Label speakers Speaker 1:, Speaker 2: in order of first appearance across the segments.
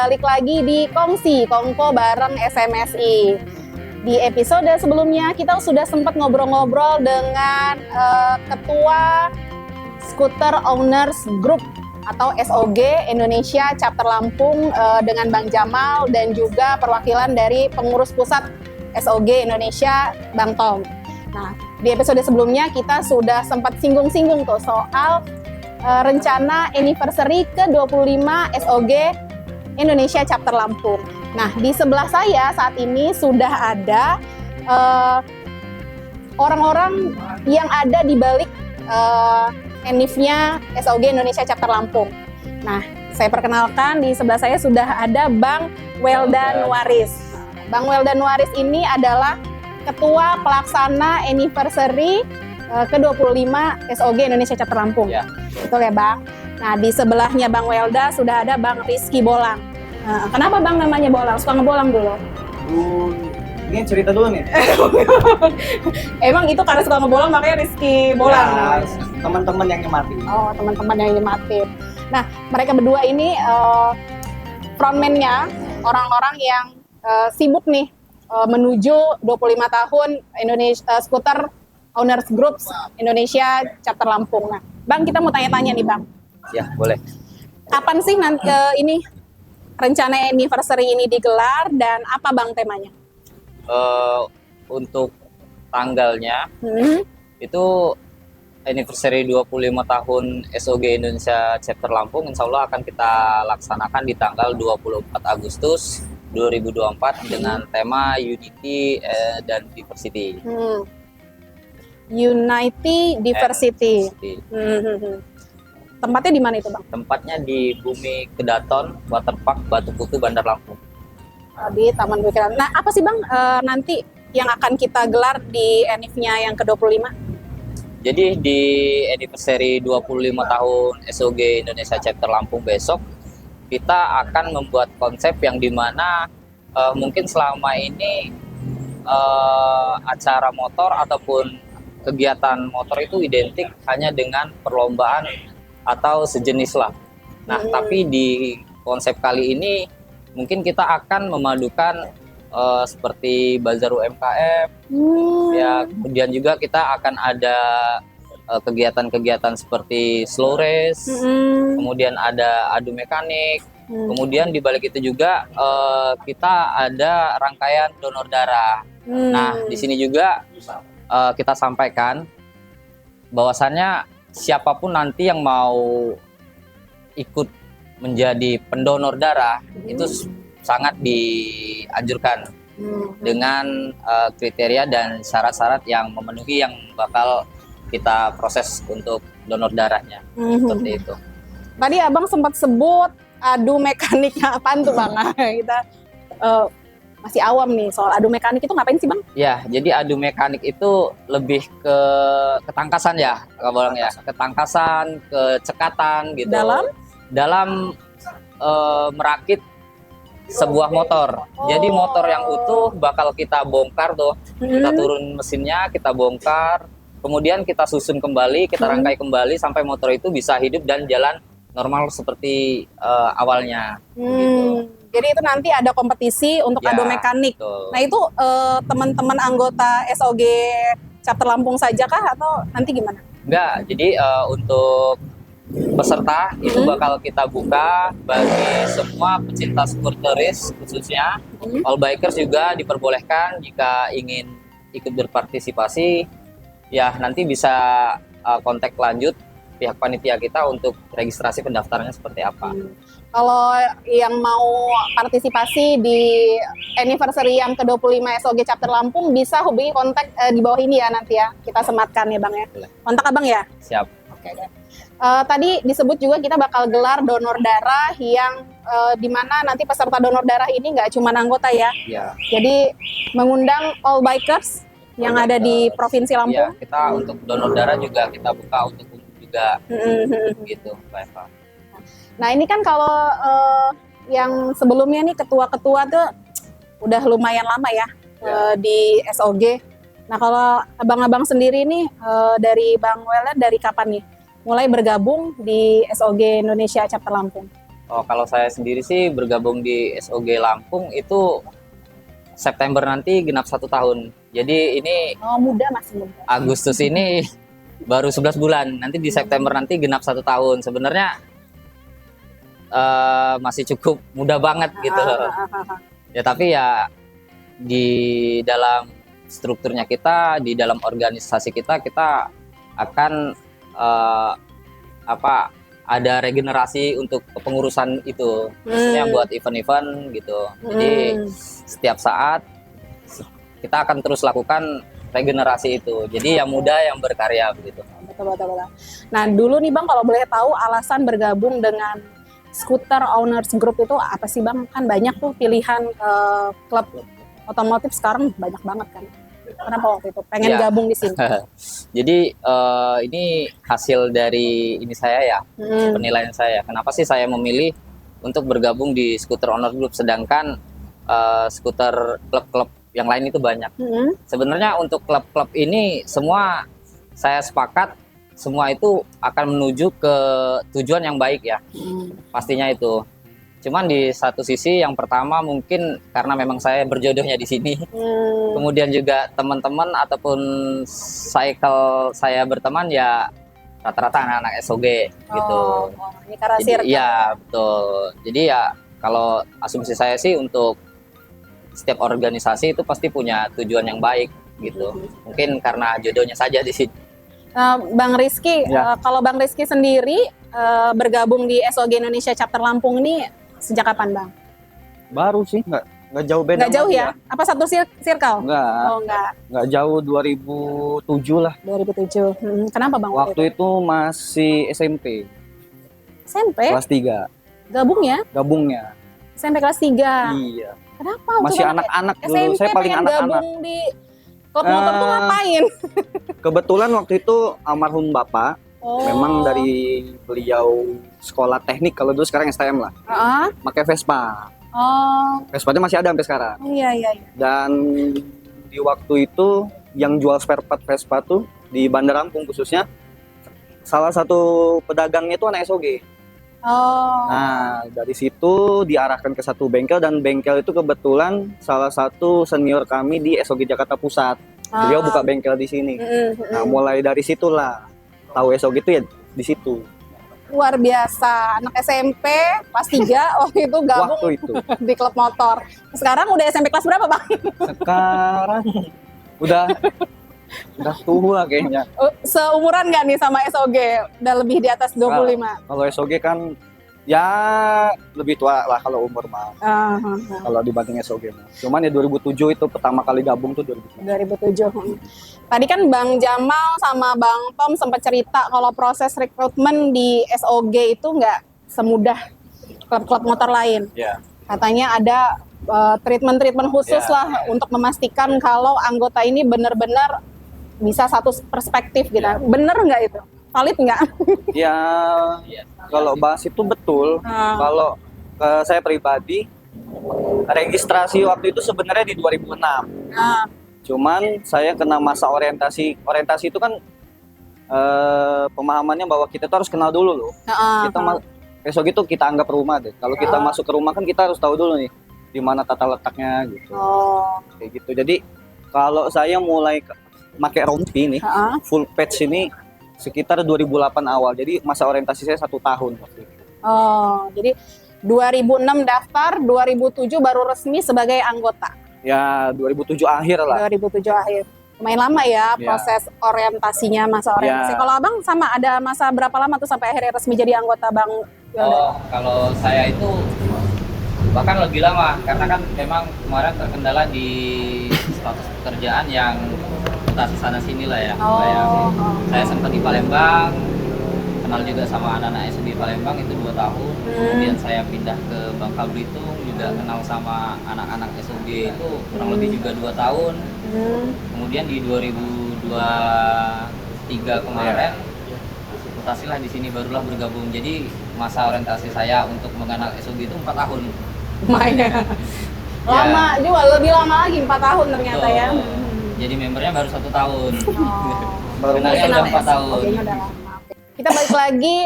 Speaker 1: balik lagi di Kongko bareng SMSI. Di episode sebelumnya kita sudah sempat ngobrol-ngobrol dengan Ketua Scooter Owners Group atau SOG Indonesia Chapter Lampung dengan Bang Jamal dan juga perwakilan dari pengurus pusat SOG Indonesia Bang Tom. Nah, di episode sebelumnya kita sudah sempat singgung-singgung tuh soal rencana anniversary ke-25 SOG Indonesia Chapter Lampung. Nah, di sebelah saya saat ini sudah ada orang-orang yang ada di balik enif-nya SOG Indonesia Chapter Lampung. Nah, saya perkenalkan di sebelah saya sudah ada Bang Weldan Waris. Bang Weldan Waris ini adalah Ketua Pelaksana Anniversary ke-25 SOG Indonesia Chapter Lampung.
Speaker 2: Ya.
Speaker 1: Betul ya, Bang? Nah, di sebelahnya Bang Welda sudah ada Bang Rizky Bolang. Nah, kenapa Bang namanya Bolang? Suka ngebolang dulu?
Speaker 3: Ini cerita dulu nih.
Speaker 1: Emang itu karena suka ngebolang makanya Rizky Bolang?
Speaker 3: Ya, teman-teman yang nyematin.
Speaker 1: Oh, teman-teman yang nyematin. Nah, mereka berdua ini frontman-nya, orang-orang yang sibuk nih menuju 25 tahun Indonesia Scooter Owners Group Indonesia Chapter Lampung. Nah, Bang, kita mau tanya-tanya nih, Bang.
Speaker 2: Ya, boleh.
Speaker 1: Kapan sih nanti ini rencana anniversary ini digelar dan apa Bang temanya?
Speaker 2: Untuk tanggalnya itu anniversary 25 tahun SOG Indonesia Chapter Lampung insya Allah akan kita laksanakan di tanggal 24 Agustus 2024 dengan tema Unity dan Diversity. Unity Diversity.
Speaker 1: Tempatnya di mana itu, Bang?
Speaker 2: Tempatnya di Bumi Kedaton Waterpark Batu Kutu Bandar Lampung.
Speaker 1: Di Taman Bumi Kedaton. Nah, apa sih Bang nanti yang akan kita gelar di enif-nya yang ke-25?
Speaker 2: Jadi di anniversary 25 tahun SOG Indonesia Chapter Lampung besok kita akan membuat konsep yang dimana mungkin selama ini acara motor ataupun kegiatan motor itu identik hanya dengan perlombaan atau sejenis lah. Nah, tapi di konsep kali ini mungkin kita akan memadukan seperti bazar UMKM, ya, kemudian juga kita akan ada kegiatan-kegiatan seperti slow race, kemudian ada adu mekanik, kemudian di balik itu juga kita ada rangkaian donor darah. Nah, di sini juga kita sampaikan bahwasannya siapapun nanti yang mau ikut menjadi pendonor darah itu sangat dianjurkan dengan kriteria dan syarat-syarat yang memenuhi yang bakal kita proses untuk donor darahnya. Seperti itu.
Speaker 1: Tadi Abang sempat sebut adu mekaniknya, apaan tuh Bang? Kita masih awam nih soal adu mekanik itu ngapain sih Bang?
Speaker 2: Ya, jadi adu mekanik itu lebih ke ketangkasan ya, Bang ya. Ketangkasan, kecekatan gitu. Dalam merakit sebuah motor. Jadi motor yang utuh bakal kita bongkar tuh. Kita turun mesinnya, kita bongkar, kemudian kita susun kembali, kita rangkai kembali sampai motor itu bisa hidup dan jalan normal seperti awalnya. Gitu.
Speaker 1: Jadi itu nanti ada kompetisi untuk adu mekanik.
Speaker 2: Betul.
Speaker 1: Nah itu teman-teman anggota SOG Chapter Lampung saja kah atau nanti gimana?
Speaker 2: Enggak, jadi untuk peserta itu bakal kita buka bagi semua pecinta scooter race khususnya. All bikers juga diperbolehkan jika ingin ikut berpartisipasi. Ya nanti bisa kontak lanjut pihak panitia kita untuk registrasi pendaftarannya seperti apa.
Speaker 1: Kalau yang mau partisipasi di anniversary yang ke-25 SOG Chapter Lampung bisa hubungi kontak di bawah ini ya nanti ya. Kita sematkan ya Bang ya.
Speaker 2: Boleh.
Speaker 1: Kontak Abang ya?
Speaker 2: Siap.
Speaker 1: Oke. Tadi disebut juga kita bakal gelar donor darah yang di mana nanti peserta donor darah ini nggak cuma anggota ya.
Speaker 2: Ya.
Speaker 1: Jadi mengundang all bikers yang ada di Provinsi Lampung.
Speaker 2: Ya, kita untuk donor darah juga kita buka untuk umum juga. Gitu, Mbak Eva.
Speaker 1: Nah ini kan kalau yang sebelumnya nih ketua-ketua tuh udah lumayan lama ya di SOG. Nah kalau abang-abang sendiri nih dari Bang Welda dari kapan nih mulai bergabung di SOG Indonesia Chapter Lampung?
Speaker 2: Oh, kalau saya sendiri sih bergabung di SOG Lampung itu September nanti genap 1 tahun. Jadi ini
Speaker 1: Oh, muda, masih muda.
Speaker 2: Agustus ini baru 11 bulan. Nanti di September nanti genap 1 tahun. Sebenarnya masih cukup muda banget gitu. Ya tapi ya di dalam strukturnya kita, di dalam organisasi kita akan ada regenerasi untuk kepengurusan itu, maksudnya buat event-event gitu. Jadi setiap saat kita akan terus lakukan regenerasi itu. Jadi yang muda yang berkarya begitu.
Speaker 1: Betul. Nah, dulu nih Bang, kalau boleh tahu alasan bergabung dengan Scooter Owners Group itu apa sih Bang? Kan banyak tuh pilihan klub otomotif sekarang, banyak banget kan. Kenapa waktu itu pengen
Speaker 2: Ya.
Speaker 1: gabung di sini?
Speaker 2: Jadi ini hasil dari ini saya ya, penilaian saya. Kenapa sih saya memilih untuk bergabung di Scooter Owner Group, sedangkan skuter klub-klub yang lain itu banyak. Sebenarnya untuk klub-klub ini semua saya sepakat, semua itu akan menuju ke tujuan yang baik ya, pastinya itu. Cuman di satu sisi yang pertama mungkin karena memang saya berjodohnya di sini. Kemudian juga teman-teman ataupun cycle saya berteman ya rata-rata anak-anak SOG gitu.
Speaker 1: Ini karena
Speaker 2: Jadi,
Speaker 1: circle.
Speaker 2: iya betul. Jadi ya kalau asumsi saya sih untuk setiap organisasi itu pasti punya tujuan yang baik gitu. Mungkin karena jodohnya saja di sini.
Speaker 1: Bang Rizky,
Speaker 3: Ya.
Speaker 1: kalau Bang Rizky sendiri bergabung di SOG Indonesia Chapter Lampung ini sejak kapan Bang?
Speaker 3: Baru sih, nggak jauh beda.
Speaker 1: Nggak jauh
Speaker 3: sama
Speaker 1: ya?
Speaker 3: dia.
Speaker 1: Apa satu circle?
Speaker 3: Nggak,
Speaker 1: Oh nggak,
Speaker 3: jauh 2007 lah.
Speaker 1: 2007. Kenapa Bang
Speaker 3: Waktu itu masih SMP,
Speaker 1: SMP?
Speaker 3: kelas 3
Speaker 1: Gabung ya?
Speaker 3: gabungnya.
Speaker 1: SMP kelas 3.
Speaker 3: Iya.
Speaker 1: Kenapa? Waktu
Speaker 3: Masih
Speaker 1: itu
Speaker 3: anak-anak dulu,
Speaker 1: SMP
Speaker 3: saya paling
Speaker 1: pengen
Speaker 3: anak-anak.
Speaker 1: gabung di klub motor tuh ngapain?
Speaker 3: Kebetulan waktu itu almarhum bapak,
Speaker 1: Oh.
Speaker 3: memang dari beliau sekolah teknik, kalau dulu sekarang STM lah,
Speaker 1: Ah,
Speaker 3: pakai Vespa.
Speaker 1: oh,
Speaker 3: Vespanya masih ada sampai sekarang.
Speaker 1: iya.
Speaker 3: Dan di waktu itu yang jual spare part Vespa tuh di Bandar Lampung khususnya, salah satu pedagangnya itu anak SOG.
Speaker 1: Oh,
Speaker 3: Nah, dari situ diarahkan ke satu bengkel, dan bengkel itu kebetulan salah satu senior kami di SOG Jakarta Pusat. Beliau buka bengkel di sini. Nah, mulai dari situlah tahu SOG itu ya di situ.
Speaker 1: luar biasa. Anak SMP kelas 3 waktu itu gabung
Speaker 3: Waktu itu.
Speaker 1: di klub motor. Sekarang udah SMP kelas berapa Bang?
Speaker 3: Sekarang udah tua kayaknya.
Speaker 1: Seumuran nggak nih sama SOG? Udah lebih di atas 25?
Speaker 3: Kalau SOG kan ya lebih tua lah kalau umur mah. Kalau dibanding SOG mah. Cuman ya 2007 itu pertama kali gabung tuh 2007.
Speaker 1: 2007. Tadi kan Bang Jamal sama Bang Tom sempat cerita kalau proses rekrutmen di SOG itu nggak semudah klub-klub motor lain.
Speaker 3: Ya.
Speaker 1: Katanya ada treatment-treatment khusus
Speaker 3: Ya.
Speaker 1: lah untuk memastikan kalau anggota ini benar-benar bisa satu perspektif gitu. Bener nggak itu? Valid nggak?
Speaker 3: Ya kalau bahas itu betul. Kalau saya pribadi registrasi waktu itu sebenarnya di 2006. Cuman saya kena masa orientasi. Orientasi itu kan pemahamannya bahwa kita tuh harus kenal dulu loh. Kita besok itu kita anggap rumah deh. Kalau kita masuk ke rumah kan kita harus tahu dulu nih di mana tata letaknya gitu. Kayak gitu. Jadi kalau saya mulai pakai rompi nih, full patch ini sekitar 2008 awal. Jadi masa orientasi saya 1 tahun waktu itu.
Speaker 1: Oh, jadi 2006 daftar, 2007 baru resmi sebagai anggota.
Speaker 3: Ya 2007 akhir lah.
Speaker 1: 2007 akhir. Lumayan lama ya proses orientasinya, masa orientasi. Kalau Abang sama ada masa berapa lama tuh sampai akhirnya resmi jadi anggota Bang Wildan?
Speaker 2: Oh, kalau saya itu bahkan lebih lama karena kan memang kemarin terkendala di status pekerjaan yang mutasi sana sini lah ya. Kayak saya sempat di Palembang, kenal juga sama anak-anak SOG Palembang itu 2 tahun. Kemudian saya pindah ke Bangka Belitung, juga kenal sama anak-anak SOG itu kurang lebih juga 2 tahun. Kemudian di 2023 kemarin mutasilah di sini barulah bergabung. Jadi masa orientasi saya untuk mengenal SOG itu 4 tahun.
Speaker 1: Lumayan. Lama juga, lebih lama lagi 4 tahun ternyata ya.
Speaker 2: Jadi membernya baru 1 tahun.
Speaker 3: Baru
Speaker 2: Kenalnya udah 4 tahun.
Speaker 1: Oke, udah lama. Kita balik lagi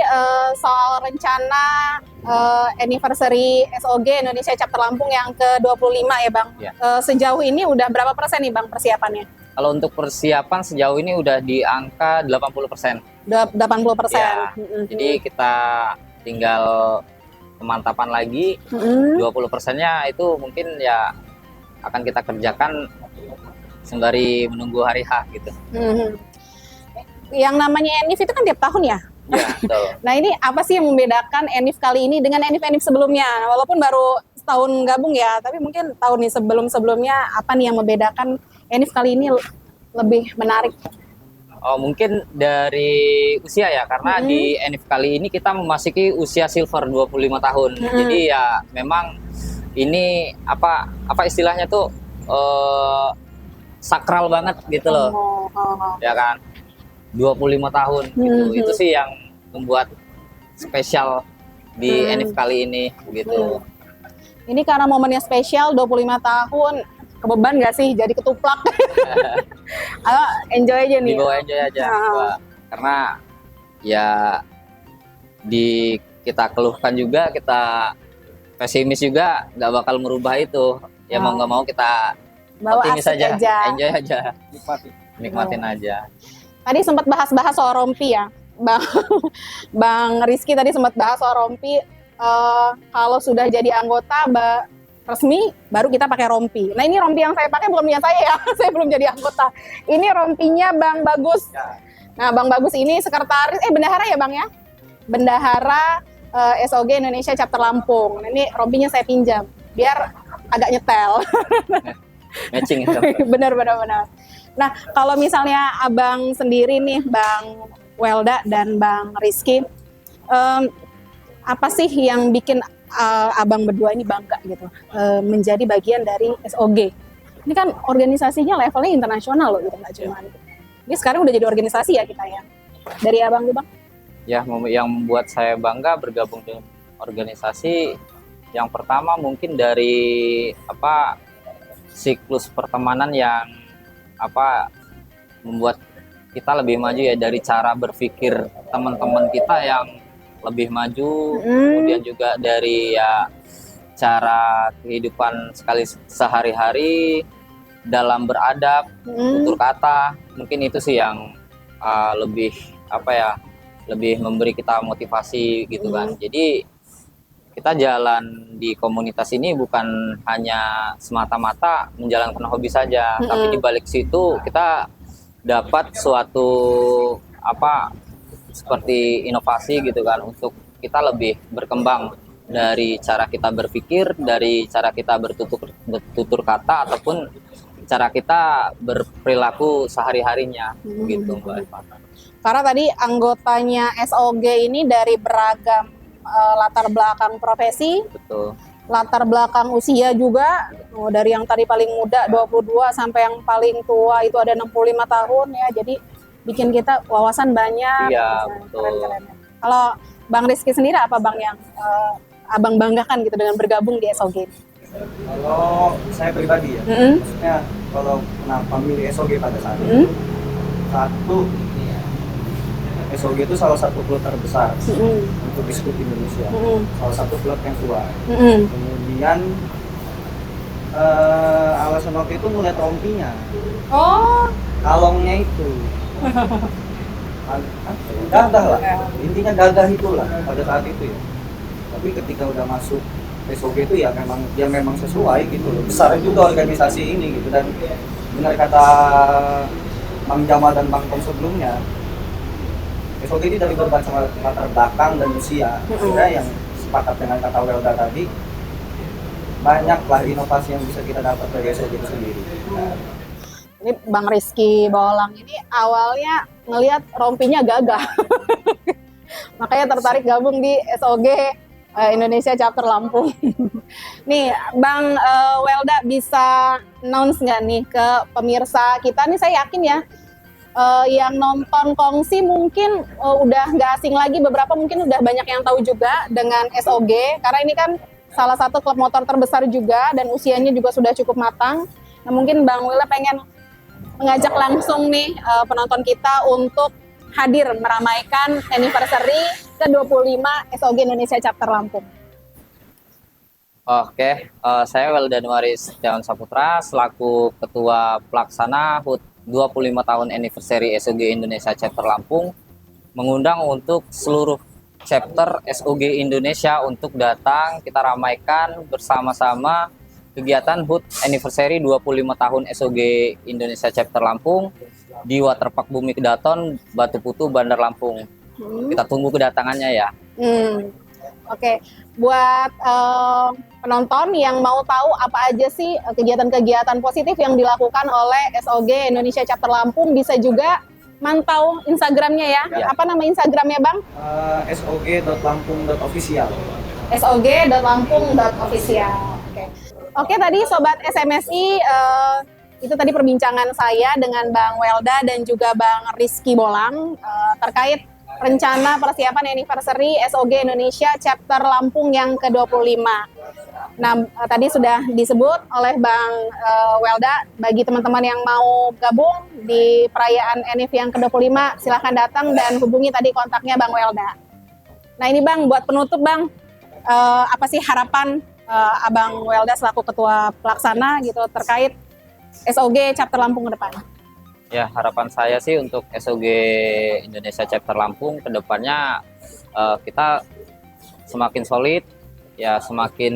Speaker 1: soal rencana anniversary SOG Indonesia Chapter Lampung yang ke-25 ya Bang.
Speaker 2: Ya.
Speaker 1: Sejauh ini udah berapa persen nih Bang persiapannya?
Speaker 2: Kalau untuk persiapan sejauh ini udah di angka 80%.
Speaker 1: 80%.
Speaker 2: Ya, jadi kita tinggal pemantapan lagi. 20%-nya itu mungkin ya akan kita kerjakan sembari menunggu hari H gitu.
Speaker 1: Yang namanya Enif itu kan tiap tahun ya?
Speaker 2: Ya, betul.
Speaker 1: Nah ini apa sih yang membedakan Enif kali ini dengan Enif-Enif sebelumnya? Walaupun baru setahun gabung ya, tapi mungkin tahun nih sebelum-sebelumnya apa nih yang membedakan Enif kali ini lebih menarik?
Speaker 2: Oh, mungkin dari usia ya, karena di Enif kali ini kita memasuki usia silver 25 tahun. Jadi ya memang ini apa istilahnya tuh sakral banget gitu loh. Ya kan? 25 tahun gitu. Itu sih yang membuat spesial di Enif kali ini gitu.
Speaker 1: Ini karena momennya spesial 25 tahun, kebeban nggak sih jadi ketuplak? Ayo enjoy aja nih.
Speaker 2: Dibawa enjoy aja. Karena ya kita keluhkan juga, kita pesimis juga nggak bakal merubah itu. Ya mau nggak mau kita
Speaker 1: bawa
Speaker 2: optimis aja, enjoy aja, nikmatin aja.
Speaker 1: Tadi sempat bahas-bahas soal rompi ya, Bang Rizky tadi sempat bahas soal rompi. Kalau sudah jadi anggota resmi, baru kita pakai rompi. Nah ini rompi yang saya pakai bukan punya saya ya, saya belum jadi anggota. Ini rompinya Bang Bagus. Nah Bang Bagus ini sekretaris, bendahara ya Bang ya? Bendahara SOG Indonesia Chapter Lampung. Nah, ini rompinya saya pinjam, biar agak nyetel.
Speaker 2: Matching itu.
Speaker 1: Benar. Nah, kalau misalnya Abang sendiri nih, Bang Welda dan Bang Rizky, apa sih yang bikin Abang berdua ini bangga gitu, menjadi bagian dari SOG? Ini kan organisasinya levelnya internasional loh, gitu, nggak cuma. Ini sekarang udah jadi organisasi ya kita ya. Dari Abang tuh Bang?
Speaker 2: Ya, yang membuat saya bangga bergabung dengan organisasi, yang pertama mungkin dari siklus pertemanan yang membuat kita lebih maju ya, dari cara berpikir teman-teman kita yang lebih maju, kemudian juga dari ya cara kehidupan sehari-hari dalam beradab, tutur kata, mungkin itu sih yang lebih lebih memberi kita motivasi gitu kan. Jadi kita jalan di komunitas ini bukan hanya semata-mata menjalankan hobi saja, tapi di balik situ kita dapat suatu seperti inovasi gitu kan, untuk kita lebih berkembang dari cara kita berpikir, dari cara kita bertutur kata, ataupun cara kita berperilaku sehari-harinya gitu Mbak.
Speaker 1: Karena tadi anggotanya SOG ini dari beragam latar belakang profesi,
Speaker 2: betul,
Speaker 1: latar belakang usia juga, dari yang tadi paling muda 22 sampai yang paling tua itu ada 65 tahun ya, jadi bikin kita wawasan banyak.
Speaker 2: Iya, betul.
Speaker 1: Keren. Kalau Bang Rizky sendiri apa Bang yang Abang banggakan gitu dengan bergabung di SOG?
Speaker 3: Kalau saya pribadi ya, maksudnya kalau kenapa milih SOG pada saat itu, satu, SOG itu salah satu klub terbesar untuk biskuit Indonesia, salah satu klub yang tua. Kemudian alasan waktu itu ngeliat rompinya, kalongnya itu, gagah lah, intinya gagah itulah pada saat itu ya. Tapi ketika udah masuk SOG itu ya memang sesuai gitu loh. Besar juga organisasi ini gitu, dan benar kata Bang Jamal dan Bang Tom sebelumnya, SOG ini dari berbagai latar belakang dan usia. Sebenarnya yang sepakat dengan kata Welda tadi, banyaklah inovasi yang bisa kita dapat dari SOG itu sendiri.
Speaker 1: Ini Bang Rizky Bolang ini awalnya ngelihat rompinya gagah, makanya tertarik gabung di SOG Indonesia Chapter Lampung. Nih Bang Welda bisa announce nggak nih ke pemirsa kita nih, saya yakin ya yang nonton Kongsi mungkin udah nggak asing lagi, beberapa mungkin udah banyak yang tahu juga dengan SOG, karena ini kan salah satu klub motor terbesar juga dan usianya juga sudah cukup matang. Nah mungkin Bang Welda pengen mengajak langsung nih penonton kita untuk hadir meramaikan anniversary ke-25 SOG Indonesia Chapter Lampung.
Speaker 2: Oke, saya Weldan Waris Setiawan Saputra selaku Ketua Pelaksana HUT 25 tahun anniversary SOG Indonesia Chapter Lampung mengundang untuk seluruh chapter SOG Indonesia untuk datang kita ramaikan bersama-sama kegiatan HUT anniversary 25 tahun SOG Indonesia Chapter Lampung di Waterpark Bumi Kedaton, Batu Putu, Bandar Lampung. Kita tunggu kedatangannya ya.
Speaker 1: Oke, buat penonton yang mau tahu apa aja sih kegiatan-kegiatan positif yang dilakukan oleh SOG Indonesia Chapter Lampung, bisa juga mantau Instagramnya ya. Apa nama Instagramnya Bang?
Speaker 3: sog.lampung.official.
Speaker 1: sog.lampung.official. Oke, tadi Sobat SMSI, itu tadi perbincangan saya dengan Bang Welda dan juga Bang Rizky Bolang terkait rencana persiapan anniversary SOG Indonesia Chapter Lampung yang ke-25. Nah, tadi sudah disebut oleh Bang Welda, bagi teman-teman yang mau gabung di perayaan NIF yang ke-25, silahkan datang dan hubungi tadi kontaknya Bang Welda. Nah ini Bang, buat penutup Bang, apa sih harapan Abang Welda selaku Ketua Pelaksana gitu terkait SOG Chapter Lampung ke depan?
Speaker 2: Ya, harapan saya sih untuk SOG Indonesia Chapter Lampung ke depannya kita semakin solid, ya semakin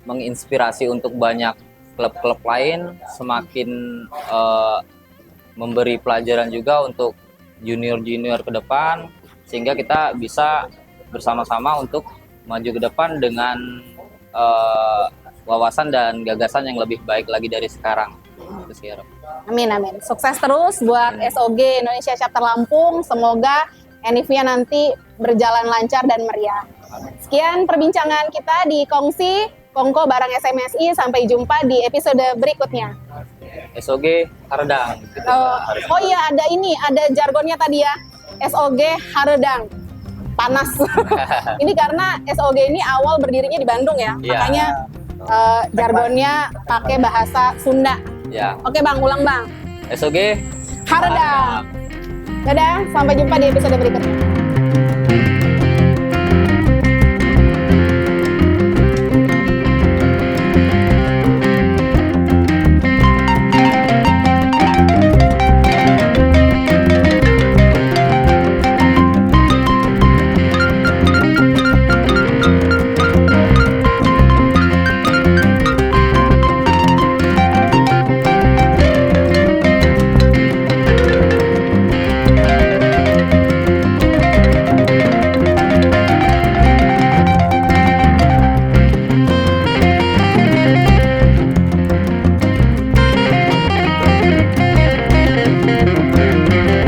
Speaker 2: menginspirasi untuk banyak klub-klub lain, semakin memberi pelajaran juga untuk junior-junior ke depan, sehingga kita bisa bersama-sama untuk maju ke depan dengan wawasan dan gagasan yang lebih baik lagi dari sekarang.
Speaker 1: Amin, amin. Sukses terus buat SOG Indonesia Chapter Lampung. Semoga NIF-nya nanti berjalan lancar dan meriah. Sekian perbincangan kita di Kongko bareng SMSI. Sampai jumpa di episode berikutnya.
Speaker 2: SOG Haredang.
Speaker 1: Oh iya, ada jargonnya tadi ya. SOG Haredang. Panas. Ini karena SOG ini awal berdirinya di Bandung ya. Makanya jargonnya pakai bahasa Sunda.
Speaker 2: Ya.
Speaker 1: Oke Bang, ulang Bang.
Speaker 2: SOG
Speaker 1: Haredang. Dadah, sampai jumpa di episode berikutnya.